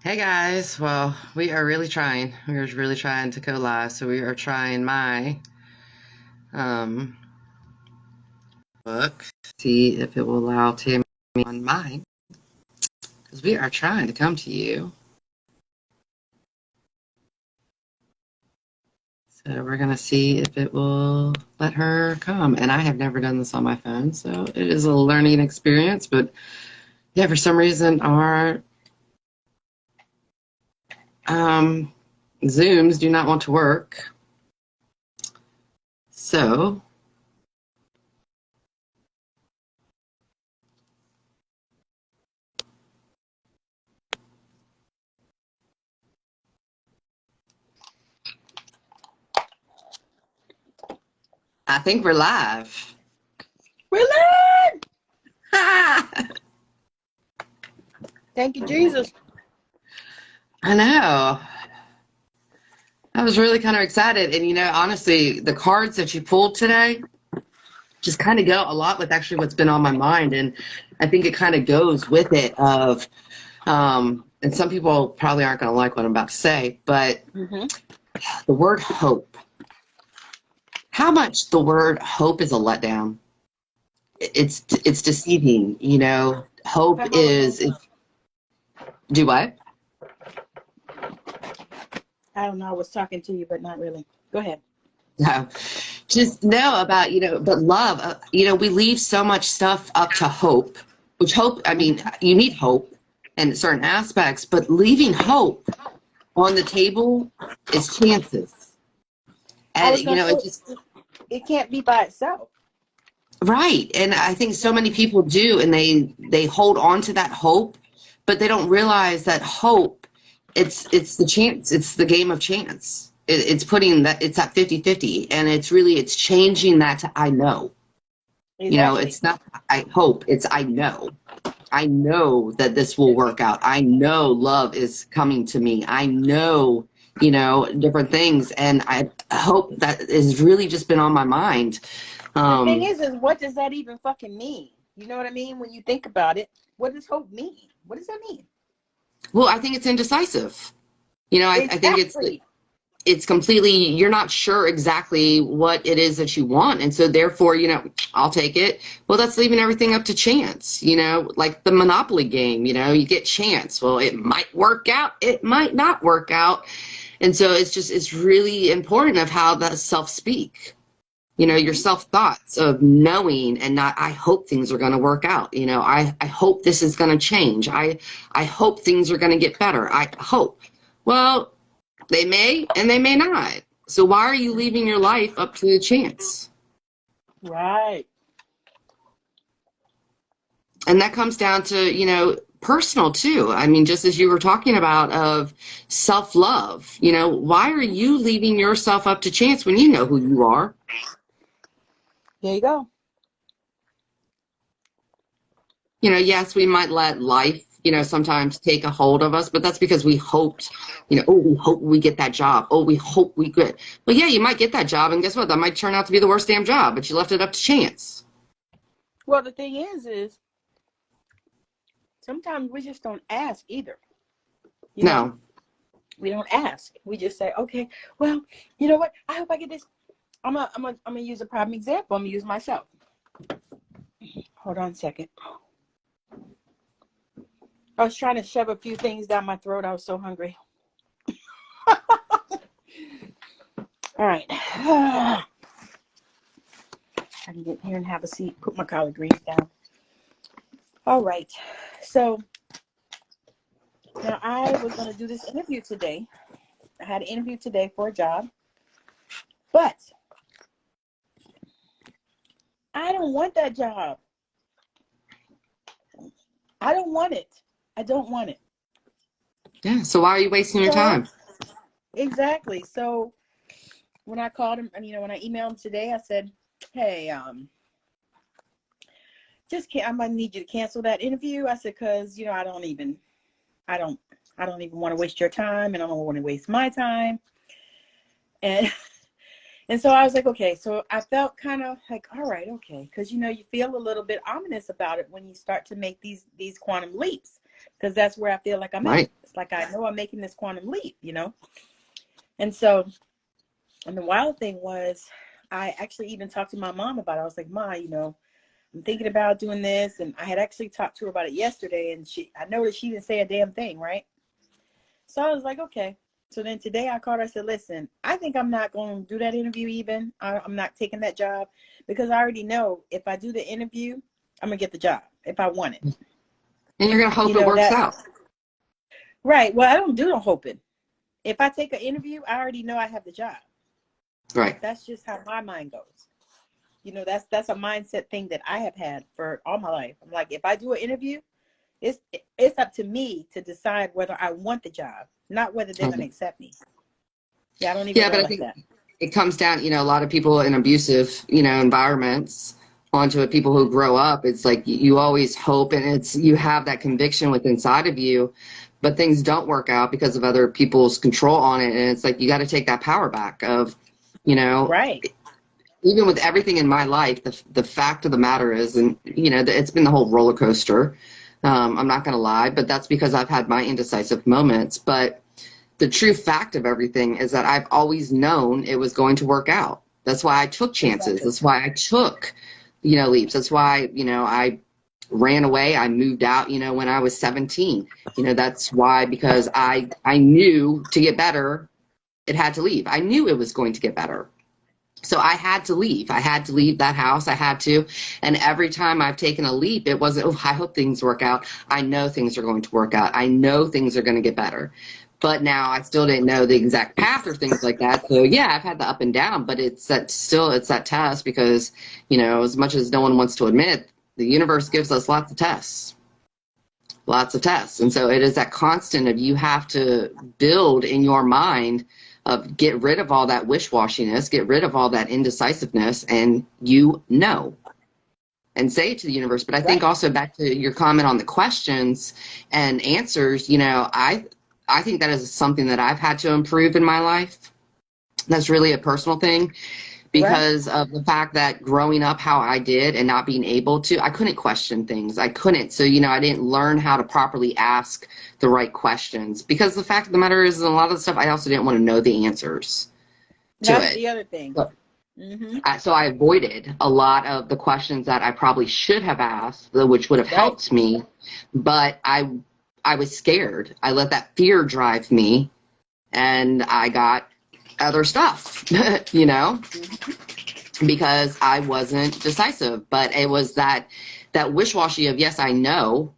Hey guys, well, we are really trying. We're really trying to go live, so we are trying my um book, see if it will allow Tammy on mine, because we are trying to come to you. So we're gonna see if it will let her come. And I have never done this on my phone, so it is a learning experience. But yeah, for some reason our Zooms do not want to work. So I think we're live. We're live. I Thank you, Jesus. know. I was really kind of excited. And, honestly, the cards that you pulled today just kind of go a lot with actually what's been on my mind. And I think it kind of goes with it and some people probably aren't going to like what I'm about to say, but the word hope, how much the word hope is a letdown. It's deceiving, hope is, do what? I don't know. I was talking to you, but not really. Go ahead. No, just know about, but love, we leave so much stuff up to hope, which hope, I mean, you need hope in certain aspects, but leaving hope on the table is chances. I And, was gonna say it just, it can't be by itself. right. And I think so many people do, and they hold on to that hope, but they don't realize that hope, it's the chance, it's the game of chance. It's putting that, it's at 50-50, and it's changing that to I know. Exactly. It's not I hope, it's I know. I know that this will work out. I know love is coming to me. I know, different things. And I hope that has really just been on my mind. The thing Um, is what does that even fucking mean? You know what I mean? When you think about it, what does hope mean? What does that mean? well, I think it's indecisive. I think Exactly. it's completely, you're not sure exactly what it is that you want. And so therefore, I'll take it. Well, that's leaving everything up to chance, like the Monopoly game, you get chance. Well, it might work out. It might not work out. And so it's really important of how that self speak, your self thoughts of knowing and not, I hope things are going to work out. I hope this is going to change. I hope things are going to get better. I hope. Well, they may and they may not. So why are you leaving your life up to the chance? Right. And that comes down to, personal too. I mean, just as you were talking about of self-love, why are you leaving yourself up to chance when you know who you are? There you go. Yes, we might let life, sometimes take a hold of us, but that's because we hoped, oh, we hope we get that job. Oh, we hope we get. Well, yeah, you might get that job, and guess what? That might turn out to be the worst damn job, but you left it up to chance. Well, the thing is sometimes we just don't ask either. You know, No. we don't ask. We just say, okay, well, you know what? I hope I get this. I'm gonna use a prime example. I'm gonna use myself. Hold on a second. I was trying to shove a few things down my throat. I was so hungry. All right. I can get here and have a seat. Put my collard greens down. All right. So now I was going to do this interview today. I had an interview today for a job, but I don't want that job. I don't want it. I don't want it. Yeah. So why are you wasting your So time? exactly. So when I called him, when I emailed him today, I said, hey, I might need you to cancel that interview. I said, cause I don't, I don't even want to waste your time, and I don't want to waste my time. And and so I was like, okay. So I felt kind of like, all right, okay, because you feel a little bit ominous about it when you start to make these quantum leaps. because that's where I feel like I'm at. Right. It's like I know I'm making this quantum leap, you know? And so, and the wild thing was, I actually even talked to my mom about it. I was like, Ma, you know, I'm thinking about doing this. And I had actually talked to her about it yesterday, and I noticed she didn't say a damn thing, right? So I was like, okay. So then today I called her. I said, listen, I think I'm not going to do that interview even. I'm not taking that job because I already know if I do the interview, I'm going to get the job if I want it. And you're going to hope You it know works that, out. right. Well, I don't do no hoping. If I take an interview, I already know I have the job. Right. That's just how my mind goes. You know, that's a mindset thing that I have had for all my life. I'm like, if I do an interview, it's up to me to decide whether I want the job, not whether they're going to accept me. Yeah, I don't even Yeah, roll but I like think that. it comes down, a lot of people in abusive, environments onto it, people who grow up, it's like you always hope and you have that conviction within inside of you, but things don't work out because of other people's control on it. And it's like, you got to take that power back of, Right. even with everything in my life, the fact of the matter is, and, it's been the whole roller coaster. I'm not going to lie, but that's because I've had my indecisive moments. But the true fact of everything is that I've always known it was going to work out. That's why I took chances. Exactly. That's why I took, leaps. That's why, I ran away. I moved out, when I was 17. That's why, because I knew to get better, it had to leave. I knew it was going to get better. So I had to leave. I had to leave that house. I had to. And every time I've taken a leap, it wasn't, oh, I hope things work out. I know things are going to work out. I know things are going to get better. But now I still didn't know the exact path or things like that. So yeah, I've had the up and down, but it's that test because, as much as no one wants to admit, the universe gives us lots of tests. Lots of tests. And so it is that constant of you have to build in your mind of get rid of all that wish-washiness, get rid of all that indecisiveness, and and say it to the universe. But I think Right. also back to your comment on the questions and answers, I think that is something that I've had to improve in my life. That's really a personal thing Right. because of the fact that growing up how I did and not being able to, I couldn't question things. I couldn't. So, I didn't learn how to properly ask the right questions because the fact of the matter is, a lot of the stuff, I also didn't want to know the answers to That's it. the other thing. So, Mm-hmm. so I avoided a lot of the questions that I probably should have asked, which would have Right. helped me, but I was scared. I let that fear drive me and I got other stuff, Mm-hmm. because I wasn't decisive. But it was that wish-washy of, yes, I know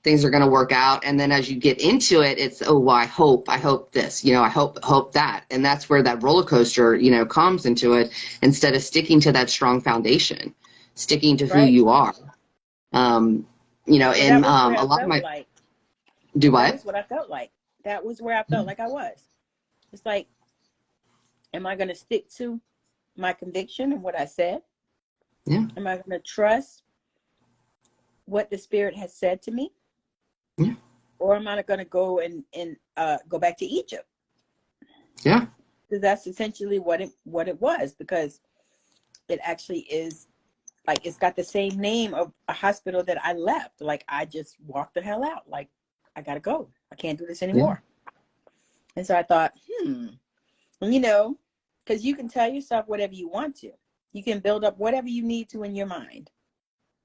things are going to work out. And then as you get into it, it's, oh, well, I hope this, I hope that. And that's where that roller coaster, comes into it instead of sticking to that strong foundation, sticking to who Right. you are. Well, that And was where a I lot of felt my, like. do That what? was what I felt like. That was where I felt like I was. It's like, am I going to stick to my conviction and what I said? Yeah. Am I going to trust what the spirit has said to me? Yeah. Or am I going to go and go back to Egypt? Yeah. Because that's essentially what it was, because it actually is like, it's got the same name of a hospital that I left. Like, I just walked the hell out. Like, I got to go. I can't do this Yeah. anymore. And so I thought, because you can tell yourself whatever you want to. You can build up whatever you need to in your mind.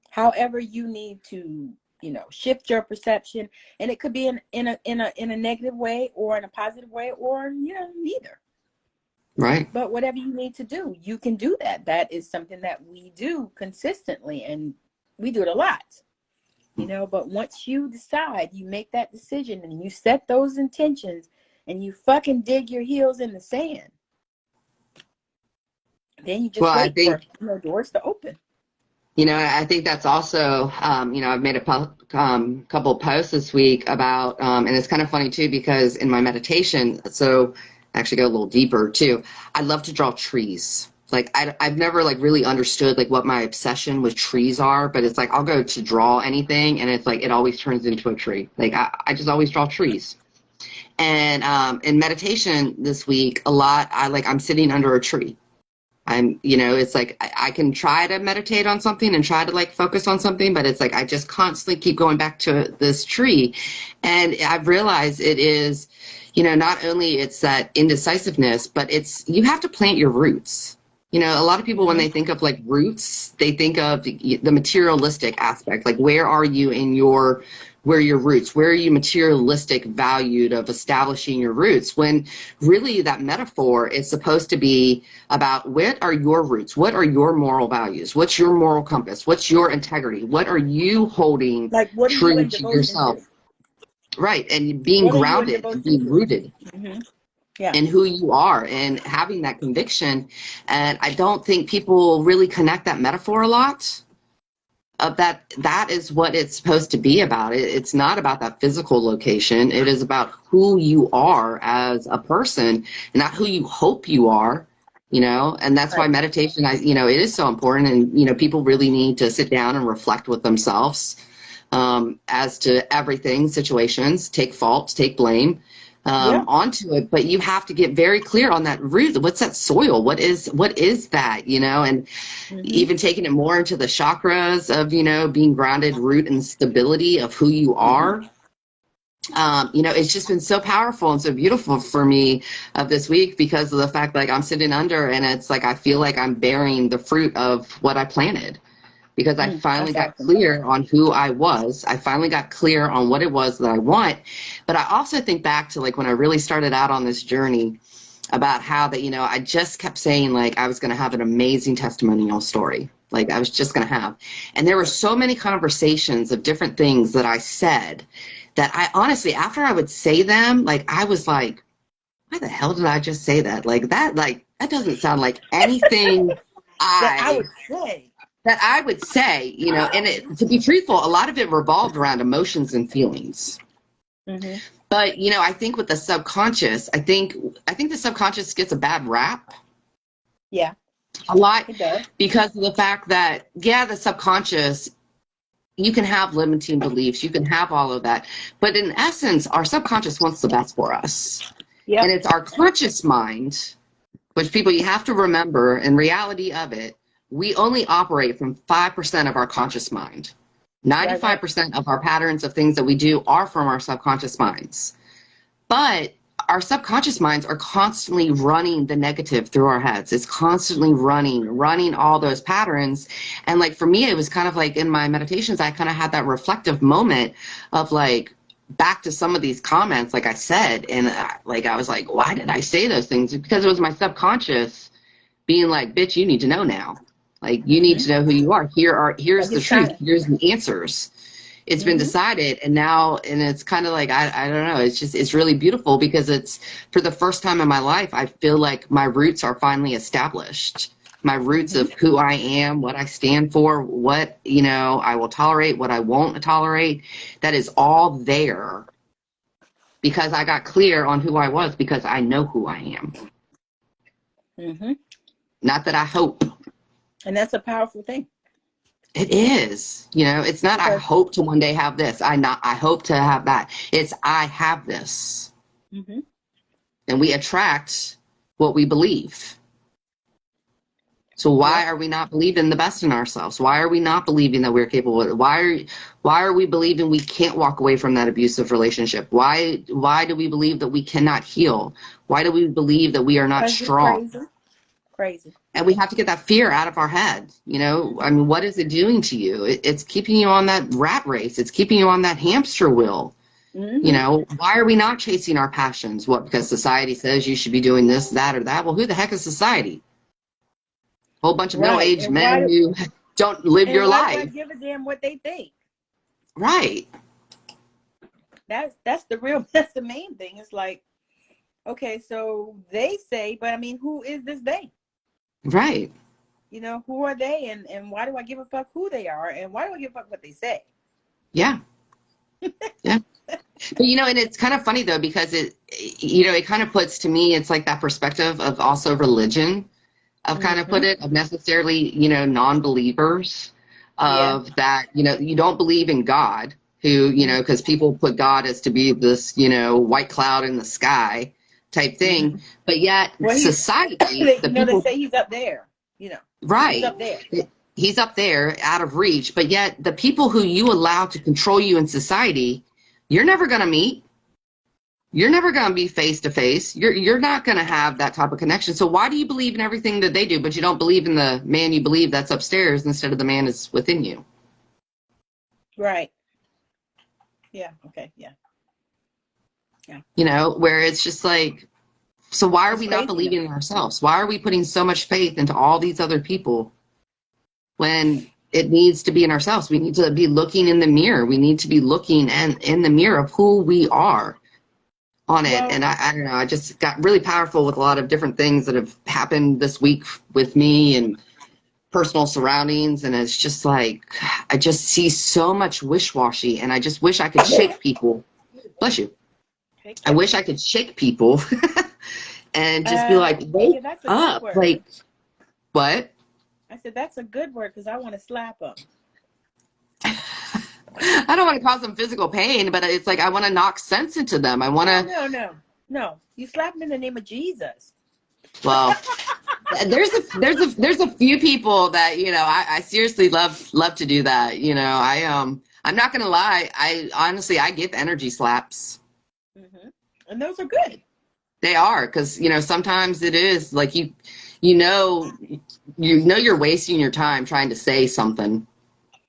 However you need to, shift your perception. And it could be in a negative way or in a positive way, or, neither. Right. But whatever you need to do, you can do that. That is something that we do consistently, and we do it a lot. But once you decide, you make that decision and you set those intentions and you fucking dig your heels in the sand, then you just Well, I wait for, think, doors to open. I think that's also, I've made a couple of posts this week about, and it's kind of funny too, because in my meditation, so actually go a little deeper too, I love to draw trees. Like I've never like really understood like what my obsession with trees are, but it's like I'll go to draw anything and it's like it always turns into a tree. Like I just always draw trees. And in meditation this week, I'm sitting under a tree. It's like I can try to meditate on something and try to like focus on something, but it's like I just constantly keep going back to this tree. And I've realized it is, not only it's that indecisiveness, but you have to plant your roots. A lot of people, when they think of like roots, they think of the materialistic aspect. Like, where are you where are your roots? Where are you materialistic valued of establishing your roots? When really that metaphor is supposed to be about what are your roots? What are your moral values? What's your moral compass? What's your integrity? What are you holding Like, what are you true in to devotion yourself? to? Right. And being What are you in grounded and devotion being to? rooted Yeah. in who you are and having that conviction. And I don't think people really connect that metaphor a lot. Of that is what it's supposed to be about. It's not about that physical location. It is about who you are as a person, not who you hope you are, and that's why Right. meditation, it is so important. And, people really need to sit down and reflect with themselves, as to everything, situations, take fault, take blame, Yeah. onto it. But you have to get very clear on that root. What's that soil? What is that, and Mm-hmm. even taking it more into the chakras of, being grounded, root and stability of who you are. It's just been so powerful and so beautiful for me of this week because of the fact like I'm sitting under and it's like I feel like I'm bearing the fruit of what I planted because I finally That's got awesome. clear on who I was. I finally got clear on what it was that I want. But I also think back to like when I really started out on this journey about how that, I just kept saying like I was going to have an amazing testimonial story. Like I was just going to have. And there were so many conversations of different things that I said that I honestly, after I would say them, like I was like, why the hell did I just say that? Like that doesn't sound like anything That I I would say. that I would say, and to be truthful, a lot of it revolved around emotions and feelings. Mm-hmm. But I think with the subconscious, I think the subconscious gets a bad rap Yeah, a lot it does. because of the fact that the subconscious, you can have limiting beliefs, you can have all of that, but in essence, our subconscious wants the best for us, and Yep. it's our conscious mind, which people you have to remember. In reality of it, we only operate from 5% of our conscious mind. Right. 95% of our patterns of things that we do are from our subconscious minds. But our subconscious minds are constantly running the negative through our heads. It's constantly running all those patterns. And like for me, it was kind of like in my meditations, I kind of had that reflective moment of like back to some of these comments, like I said, and like I was like, why did I say those things? Because it was my subconscious being like, bitch, you need to know now. Like you need Mm-hmm. to know who you are. Here's Like the it's truth. time. Here's the answers. It's been Mm-hmm. decided, and now, and it's kind of like I don't know, it's really beautiful because it's for the first time in my life I feel like my roots are finally established, my roots Mm-hmm. of who I am, what I stand for, what I will tolerate, what I won't tolerate. That is all there because I got clear on who I was, because I know who I am, Mm-hmm. not that I hope. And that's a powerful thing It is, it's not I because hope to one day have this, I hope to have that. It's I have this. mm-hmm. And we attract what we believe. So why Yep. are we not believing the best in ourselves? Why are we not believing that we're capable of it? Why are we believing we can't walk away from that abusive relationship? Why do we believe that we cannot heal? Why do we believe that we are not Because it's strong? crazy. Crazy. And we have to get that fear out of our head. I Mm-hmm. mean, what is it doing to you? It's keeping you on that rat race. It's keeping you on that hamster wheel. Mm-hmm. Why are we not chasing our passions? What, because society says you should be doing this, that, or that? Well, who the heck is society? A whole bunch of Right. middle-aged men who don't live And your why do I life. give a damn what they think? Right. That's the real that's the main thing. It's like, okay, so they say, but I mean, who is this they? Right. Who are they, and why do I give a fuck who they are, and why do I give a fuck what they say? Yeah. Yeah. But, and it's kind of funny, though, because it kind of puts, to me, it's like that perspective of also religion, of kind of Mm-hmm. put it, of necessarily, non-believers, Yeah. of that, you don't believe in God, who, Mm-hmm. because people put God as to be this, white cloud in the sky type thing. Mm-hmm. But yet Well, society, they, the they people, say he's up there. You know, he's Right. up there. He's up there out of reach, but yet the people who you allow to control you in society, you're never going to meet. You're never going to be face to face. You're not going to have that type of connection. So why do you believe in everything that they do, but you don't believe in the man you believe that's upstairs instead of the man that's within you? Right. Yeah. Okay. Yeah. Yeah. You know, where it's just like, so why are It's we not craziness. believing in ourselves? Why are we putting so much faith into all these other people when it needs to be in ourselves? We need to be looking in the mirror. We need to be looking and in the mirror of who we are on it. Well, And I don't know, I just got really powerful with a lot of different things that have happened this week with me and personal surroundings. And it's just like, I just see so much wish-washy, and I just wish I could shake people. Bless you. take I care. wish I could shake people and just be like, wake Yeah, that's a good up. word. Like, what? I said that's a good word because I want to slap him. I don't want to cause them physical pain, but it's like I want to knock sense into them. I want No, to, no, no, no. You slap him in the name of Jesus. well, there's a few people that, you know, I seriously love to do that. You know, I'm not gonna lie. I honestly, I give energy slaps. Hmm. And those are good. They are, because, you know, sometimes it is like you know you're wasting your time trying to say something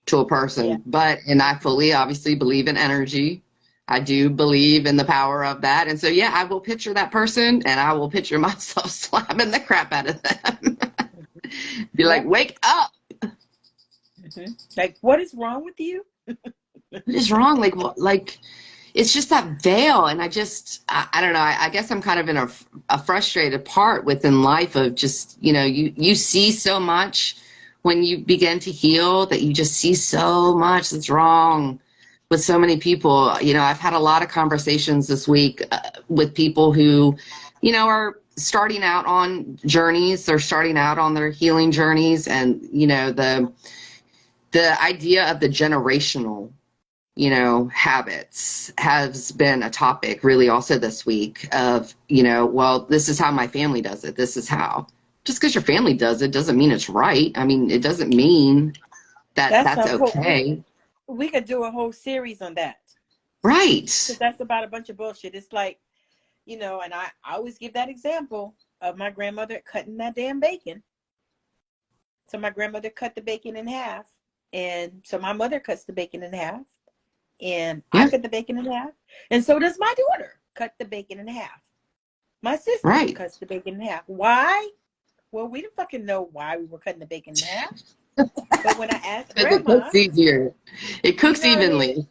to a Yeah. person. But, and I fully obviously believe in energy. I do believe in the power of that. And so, yeah, I will picture that person, and I will picture myself slapping the crap out of them. Be like, Yep. wake up. Hmm. Like, what is wrong with you? What is wrong? Like, like, it's just that veil. And I don't know. I guess I'm kind of in a frustrated part within life of just, you know, you see so much when you begin to heal, that you just see so much that's wrong with so many people. You know, I've had a lot of conversations this week with people who, you know, are starting out on journeys. They're starting out on their healing journeys. And, you know, the idea of the generational, you know, habits has been a topic really also this week of, you know, well, this is how my family does it. This is how. Just because your family does it doesn't mean it's right. I mean, it doesn't mean that That's that's a whole. okay. We could do a whole series on that because Right. that's about a bunch of bullshit. It's like, you know, and I always give that example of my grandmother cutting that damn bacon. So my grandmother cut the bacon in half, and so my mother cuts the bacon in half, and I Yeah. cut the bacon in half, and so does my daughter cut the bacon in half. My sister Right. cuts the bacon in half. Why? Well, we didn't fucking know why we were cutting the bacon in half. But when I asked Because it grandma, cooks easier. It you cooks know what I mean? evenly.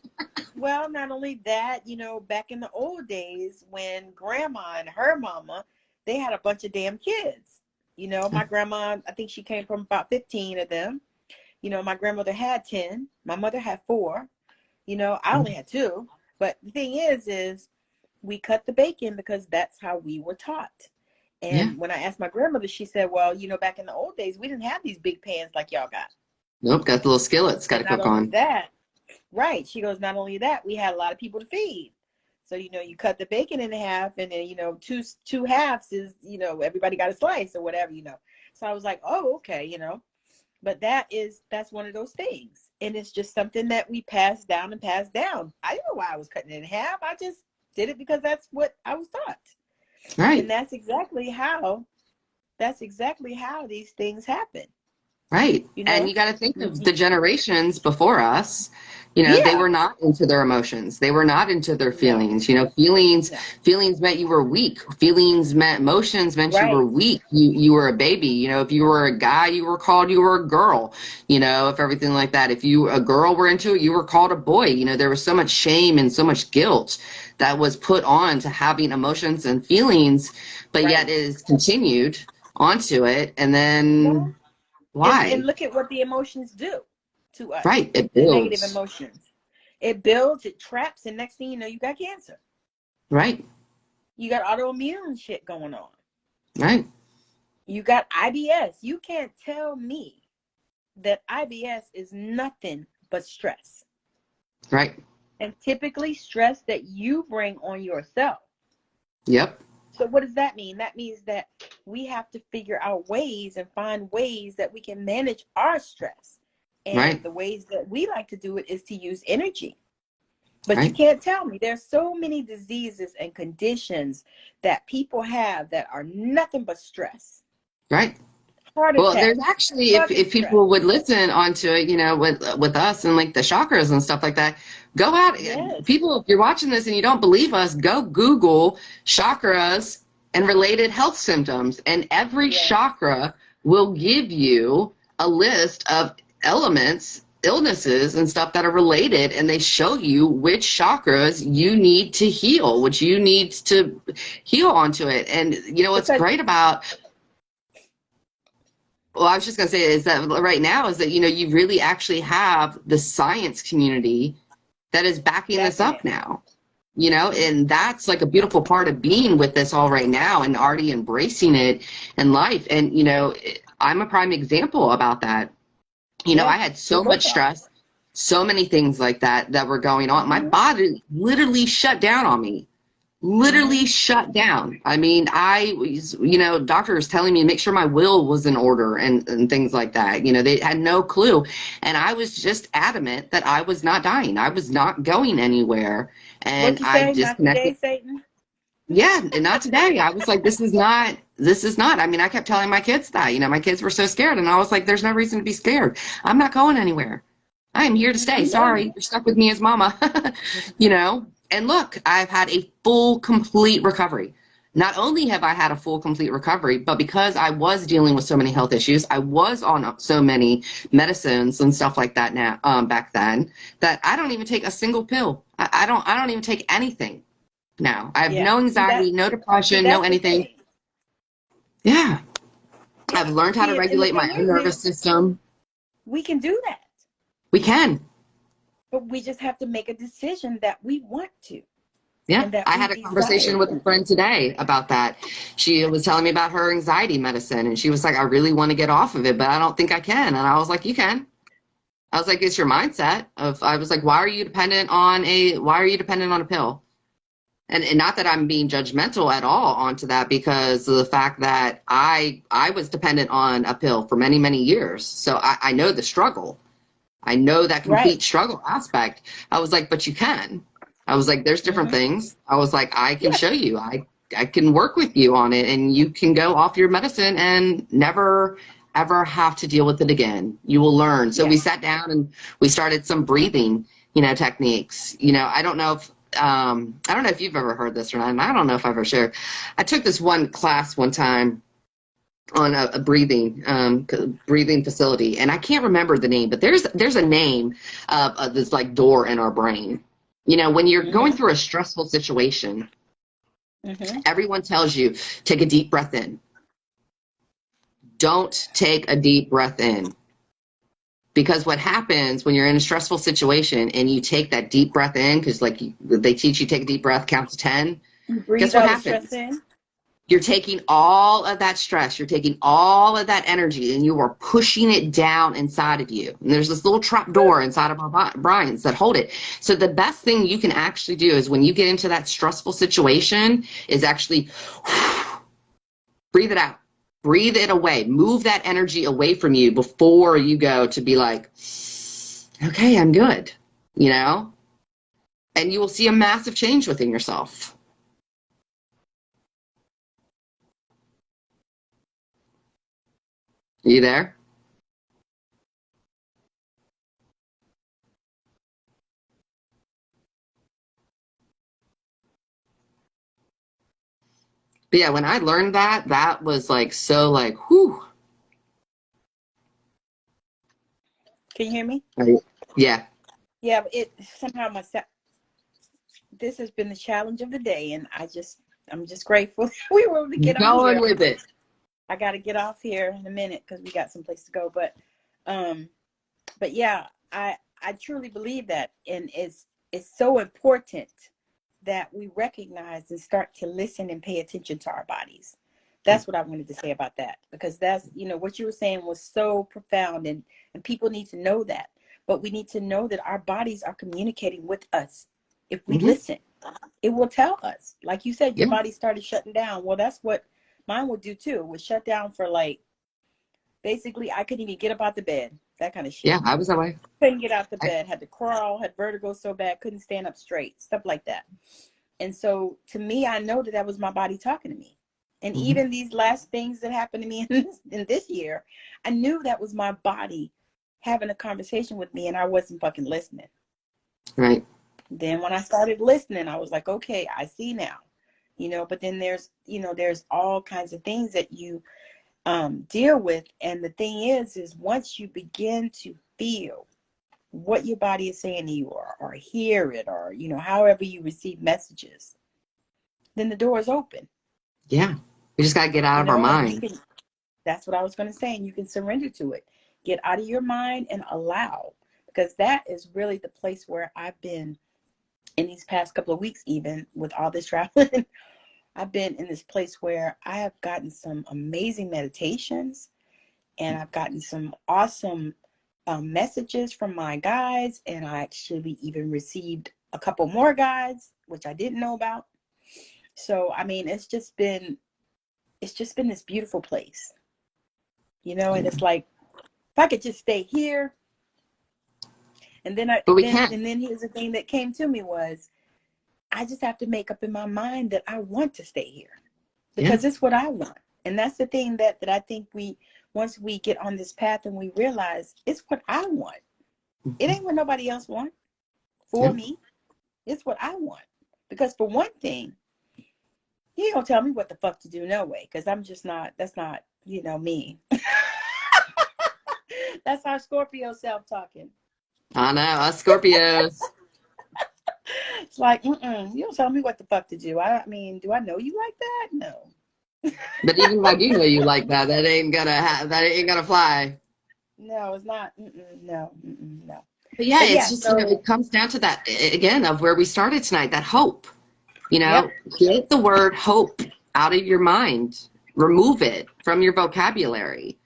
Well, not only that, you know, back in the old days when grandma and her mama, they had a bunch of damn kids. You know, my grandma, I think she came from about 15 of them. You know, my grandmother had 10. My mother had 4. You know, I only had 2. But the thing is we cut the bacon because that's how we were taught. Yeah. And when I asked my grandmother, she said, well, you know, back in the old days, we didn't have these big pans like y'all got. Nope. Got the little skillets. Got And to not cook only on. that, right. She goes, not only that, we had a lot of people to feed. So, you know, you cut the bacon in half, and then, you know, two halves is, you know, everybody got a slice or whatever, you know. So I was like, oh, okay, you know. But that's one of those things. And it's just something that we passed down and passed down. I didn't know why I was cutting it in half. I just did it because that's what I was taught. And Right. that's exactly how these things happen. Right. You And know? you got to think of the generations before us. You know, they Yeah. were not into their emotions. They were not into their No. feelings. You know, feelings No. feelings meant you were weak. Feelings meant emotions meant you were Right. weak. You were a baby. You know, if you were a guy, you were called you were a girl. You know, if everything like that. If you a girl were into it, you were called a boy. You know, there was so much shame and so much guilt that was put on to having emotions and feelings, but yet Right. it is continued onto it. And Well, then and why? look at what the emotions do to us. Right. It The negative builds. emotions. It builds, it traps, and next thing you know, you got cancer. Right. You got autoimmune shit going on. Right. You got IBS. You can't tell me that IBS is nothing but stress. Right. And typically stress that you bring on yourself. Yep. So what does that mean? That means that we have to figure out ways and find ways that we can manage our stress. And Right. the ways that we like to do it is to use energy. But you Right. can't tell me. There's so many diseases and conditions that people have that are nothing but stress. Right. Heart Well, there's attacks, actually, sudden if stress. people would listen onto it, with us and like the chakras and stuff like that, go out. Yes. People, if you're watching this and you don't believe us, go Google chakras and related health symptoms, and every Yes. chakra will give you a list of elements, illnesses, and stuff that are related, and they show you which chakras you need to heal, which you need to heal onto it. And what's Because great about, well, I was just going to say is that right now is that, you really actually have the science community that is backing this backing up it. now, and that's like a beautiful part of being with this all right now and already embracing it in life. And, I'm a prime example about that. Yeah, I had we so both much are. stress, so many things like that were going on. My Mm-hmm. body literally shut down on me. Literally Mm-hmm. shut down. I mean, I was, doctors telling me to make sure my will was in order and things like that. They had no clue. And I was just adamant that I was not dying. I was not going anywhere. And What'd you I say? Not disconnected. today, Satan? Yeah, and not today. I was like, this is not. I mean, I kept telling my kids that, my kids were so scared. And I was like, there's no reason to be scared. I'm not going anywhere. I am here to stay. Sorry, you're stuck with me as mama. And look, I've had a full, complete recovery. Not only have I had a full, complete recovery, but because I was dealing with so many health issues, I was on so many medicines and stuff like that now, back then, that I don't even take a single pill. I don't even take anything now. I have Yeah. no See that? anxiety, no See, depression, no that's the anything. thing. Yeah. I've Yeah. learned how to See, and the regulate my thing own nervous is, system. we can do that, We can. but we just have to make a decision that we want to Yeah, and that I we had a desire conversation with a to. friend today about that. She was telling me about her anxiety medicine, and she was like, I really want to get off of it, but I don't think I can. And I was like, you can. I was like, it's your mindset of, I was like, why are you dependent on a pill? And not that I'm being judgmental at all onto that, because of the fact that I was dependent on a pill for many, many years. So I know the struggle. I know that Right. complete struggle aspect. I was like, but you can. I was like, there's different Mm-hmm. things. I was like, I can Yeah. show you. I can work with you on it, and you can go off your medicine and never ever have to deal with it again. You will learn. So Yeah. we sat down and we started some breathing, techniques. I don't know if you've ever heard this or not, and I don't know if I've ever shared. I took this one class one time on a breathing facility, and I can't remember the name, but there's a name of this like door in our brain. When you're going Mm-hmm. through a stressful situation, Mm-hmm. everyone tells you take a deep breath in. Don't take a deep breath in, because what happens when you're in a stressful situation and you take that deep breath in, because like they teach you take a deep breath, count to 10. You Guess breathe what all the stress happens? in. You're taking all of that stress, you're taking all of that energy, and you are pushing it down inside of you. And there's this little trap door inside of our brains that hold it. So the best thing you can actually do is when you get into that stressful situation is actually breathe it out. Breathe it away. Move that energy away from you before you go to be like, okay, I'm good, And you will see a massive change within yourself. Are you there? But yeah, when I learned that, that was like so like, whew. Can you hear me? Yeah. Yeah, but it somehow this has been the challenge of the day, and I'm just grateful we were able to get on Going here. with it. I got to get off here in a minute because we got someplace to go. Um, but yeah, I truly believe that, and it's so important that we recognize and start to listen and pay attention to our bodies. That's what I wanted to say about that, because that's, what you were saying was so profound, and people need to know that. But we need to know that our bodies are communicating with us if we Mm-hmm. listen. It will tell us. Like you said, your Yeah. body started shutting down. Well, that's what mine would do too. It would shut down for like, basically, I couldn't even get up out the bed. That kind of shit. Yeah, I was that way. Couldn't get out the bed. Had to crawl. Had vertigo so bad. Couldn't stand up straight. Stuff like that. And so to me, I know that that was my body talking to me. And Mm-hmm. even these last things that happened to me in this year, I knew that was my body having a conversation with me, and I wasn't fucking listening. Right. Then when I started listening, I was like, okay, I see now. But then there's all kinds of things that you deal with. And the thing is once you begin to feel what your body is saying to you, or hear it, or, however you receive messages, then the door is open. Yeah. We just got to get out of our And mind. that's what I was going to say. And you can surrender to it. Get out of your mind and allow, because that is really the place where I've been in these past couple of weeks, even with all this traveling. I've been in this place where I have gotten some amazing meditations, and I've gotten some awesome messages from my guides. And I actually even received a couple more guides, which I didn't know about. So, I mean, it's just been this beautiful place, and it's like, if I could just stay here. And then But we can't. and then here's the thing that came to me was, I just have to make up in my mind that I want to stay here, because it's what I want. And that's the thing that I think once we get on this path and we realize it's what I want. It ain't what nobody else wants for me. It's what I want. Because for one thing, you ain't gonna tell me what the fuck to do, no way. Because I'm just not, that's not, me. That's our Scorpio self talking. I know, us Scorpios. It's like, you don't tell me what the fuck to do. I mean, do I know you like that? No. But even if I do know you like that, that ain't gonna fly. No, it's not. No. But yeah, But it's yeah, just, so it comes down to that again of where we started tonight, that hope. yep. Get the word hope out of your mind. Remove it from your vocabulary.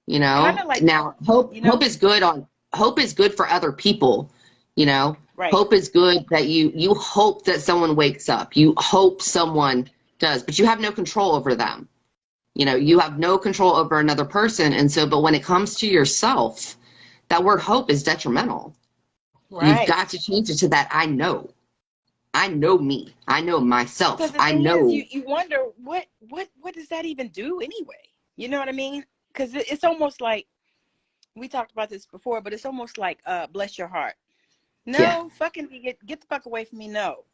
Kind of like, Now hope is good for other people. right. Hope is good that you hope that someone wakes up. You hope someone does, but you have no control over them. You have no control over another person. And so, but when it comes to yourself, that word hope is detrimental. You've Right. got to change it to that. I know me. I know myself. Because the I thing is, know. you wonder what does that even do anyway? You know what I mean? Because it's almost like, we talked about this before, but it's almost like bless your heart. No, Yeah. fucking get the fuck away from me. No.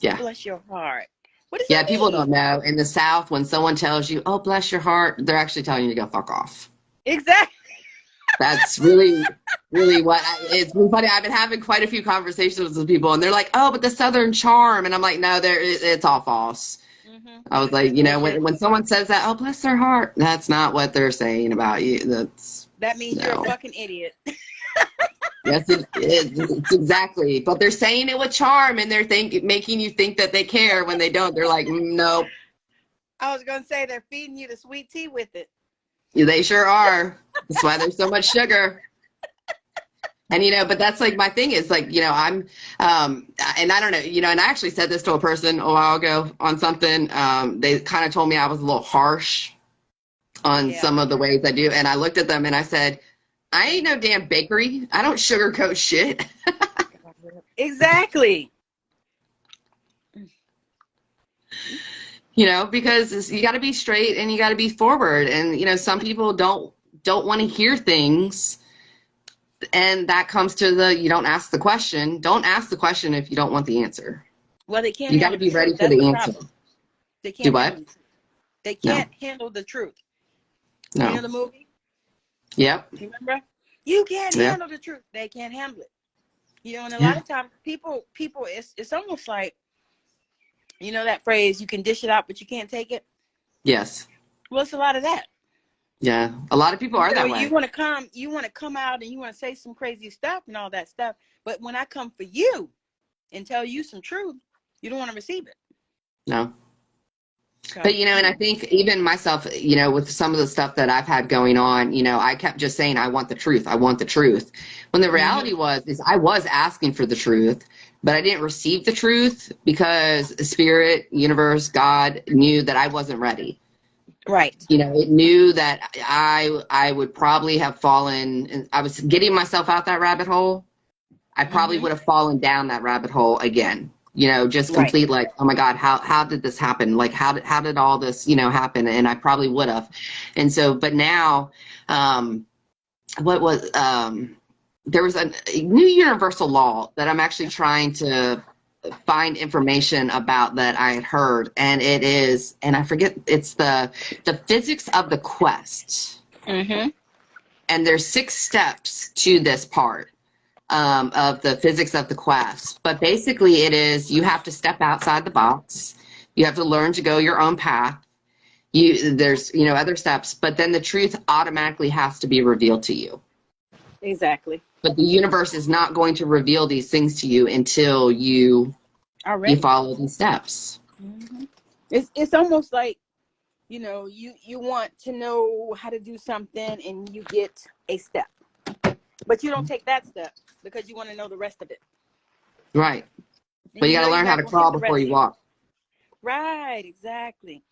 Yeah. Bless your heart. What does Yeah. that People mean? don't know. In the South, when someone tells you, oh, bless your heart, they're actually telling you to go fuck off. Exactly. That's really, really it's been funny. I've been having quite a few conversations with people, and they're like, oh, but the Southern charm. And I'm like, no, it's all false. I was like, when someone says that, oh, bless their heart, that's not what they're saying about you. That means you're a fucking idiot. Yes, it's exactly. But they're saying it with charm, and they're making you think that they care when they don't. They're like, no. I was gonna say they're feeding you the sweet tea with it. They sure are. That's why there's so much sugar. And but that's like my thing is like, I'm and I don't know, and I actually said this to a person a while ago on something. They kind of told me I was a little harsh on some of the ways I do. And I looked at them and I said, I ain't no damn bakery. I don't sugarcoat shit. Exactly. Because you got to be straight and you got to be forward. And, some people don't want to hear things. And that comes to you don't ask the question. Don't ask the question if you don't want the answer. Well, they can't. You got to be ready for the answer. They can't Do what? handle it. They can't handle the truth. No. You know the movie? Yep. Remember? You can't handle the truth. They can't handle it. And a lot of times people, it's almost like, that phrase, you can dish it out, but you can't take it. Yes. Well, it's a lot of that. Yeah. A lot of people are that way. You want to come out and you want to say some crazy stuff and all that stuff. But when I come for you and tell you some truth, you don't want to receive it. No. But, and I think even myself, with some of the stuff that I've had going on, I kept just saying, I want the truth. I want the truth. When the reality is I was asking for the truth. but I didn't receive the truth because spirit, universe, God knew that I wasn't ready. Right. You know, it knew that I would probably have fallen, and I was getting myself out that rabbit hole. I probably would have fallen down that rabbit hole again. You know, just Right. complete like, oh my God, how did this happen? Like, how did all this, you know, happen? And I probably would have. And so, but now, what was there was a new universal law that I'm actually trying to find information about that I had heard, and it is, and I forget, it's the physics of the quest. Mm-hmm. And there's 6 steps to this part of the physics of the quest. But basically, it is you have to step outside the box. You have to learn to go your own path. There's other steps, but then the truth automatically has to be revealed to you. Exactly. But the universe is not going to reveal these things to you until you follow these steps. Mm-hmm. It's almost like, you know, you want to know how to do something and you get a step, but you don't take that step because you want to know the rest of it. Right. And But you got to you're learn how not to gonna get crawl the before rest. you walk. Right. Exactly.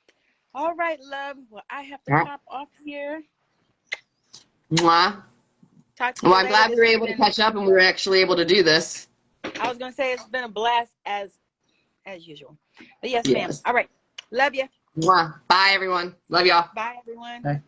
All right, love. Well, I have to All right. pop off here. Mwah. Talk to Well, you I'm later. glad we This were has able to been, catch up and we were actually able to do this. I was going to say it's been a blast as usual. But yes, ma'am. Yes. All right. Love you. Mwah. Bye, everyone. Love y'all. Bye, everyone. Bye.